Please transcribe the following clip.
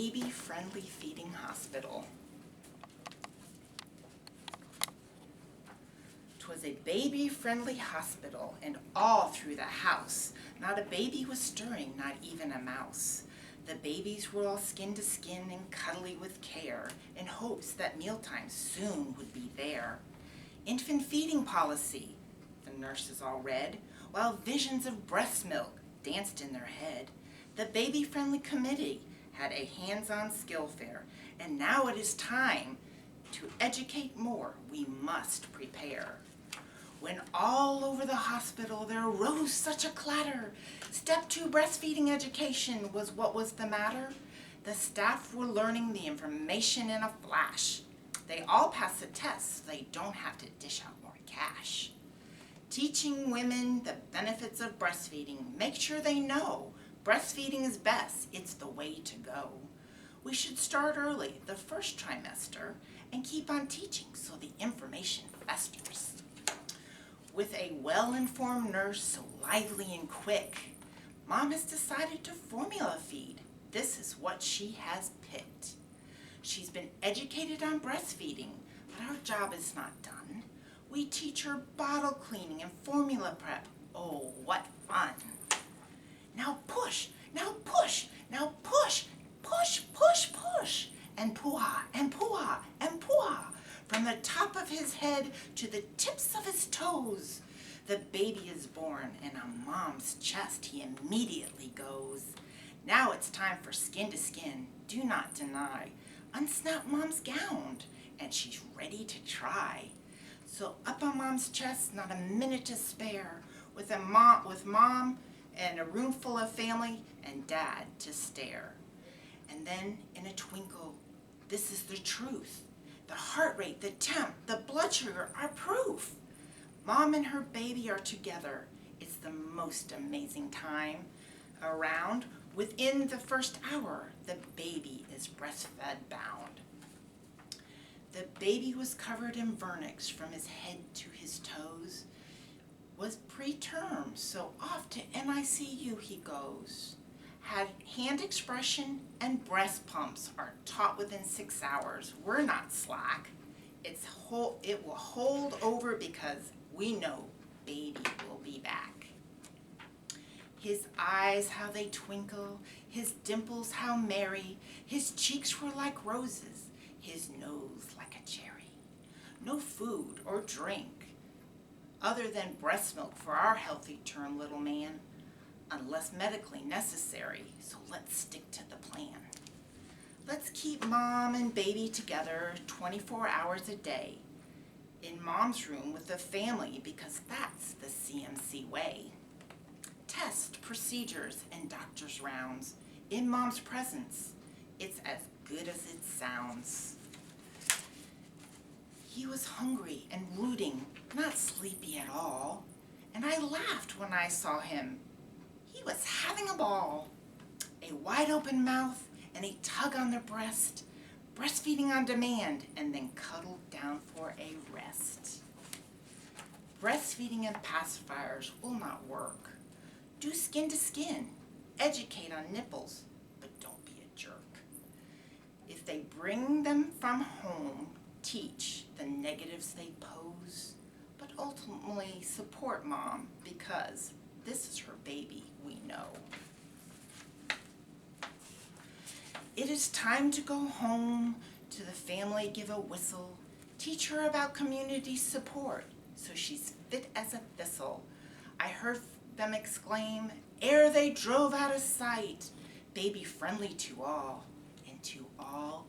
baby-friendly feeding hospital. 'Twas a baby-friendly hospital, and all through the house, not a baby was stirring, not even a mouse. The babies were all skin to skin and cuddly with care, in hopes that mealtime soon would be there. Infant feeding policy, the nurses all read, while visions of breast milk danced in their head. The baby-friendly committee had a hands-on skill fair, and now it is time to educate more. We must prepare. When all over the hospital there arose such a clatter, Step 2 breastfeeding education was what was the matter. The staff were learning the information in a flash. They all passed the test so they don't have to dish out more cash. Teaching women the benefits of breastfeeding, make sure they know breastfeeding is best, it's the way to go. We should start early, the first trimester, and keep on teaching so the information festers. With a well-informed nurse so lively and quick, Mom has decided to formula feed. This is what she has picked. She's been educated on breastfeeding, but our job is not done. We teach her bottle cleaning and formula prep. Oh, what fun. Now push, now push, now push, push, push, push, and poo-ah, and poo-ah, and poo-ah. From the top of his head to the tips of his toes. The baby is born, and on Mom's chest he immediately goes. Now it's time for skin to skin, do not deny. Unsnap Mom's gown, and she's ready to try. So up on Mom's chest, not a minute to spare, with Mom and a room full of family and Dad to stare. And then in a twinkle, this is the truth. The heart rate, the temp, the blood sugar are proof. Mom and her baby are together. It's the most amazing time around. Within the first hour, the baby is breastfed bound. The baby was covered in vernix from his head to his toes. Was preterm, so off to NICU he goes. Had hand expression and breast pumps are taught within 6 hours. We're not slack. It will hold over because we know baby will be back. His eyes, how they twinkle, his dimples, how merry, his cheeks were like roses, his nose like a cherry. No food or drink other than breast milk for our healthy term little man, unless medically necessary, so let's stick to the plan. Let's keep Mom and baby together 24 hours a day in Mom's room with the family, because that's the CMC way. Test procedures and doctor's rounds in Mom's presence. It's as good as it sounds. He was hungry and rooting, not sleepy at all, and I laughed when I saw him. He was having a ball. A wide open mouth and a tug on the breast, breastfeeding on demand, and then cuddled down for a rest. Breastfeeding and pacifiers will not work. Do skin to skin, educate on nipples, but don't be a jerk. If they bring them from home, teach the negatives they pose, but ultimately support Mom, because this is her baby, we know. It is time to go home, to the family give a whistle, teach her about community support, so she's fit as a thistle. I heard them exclaim, ere they drove out of sight, baby friendly to all, and to all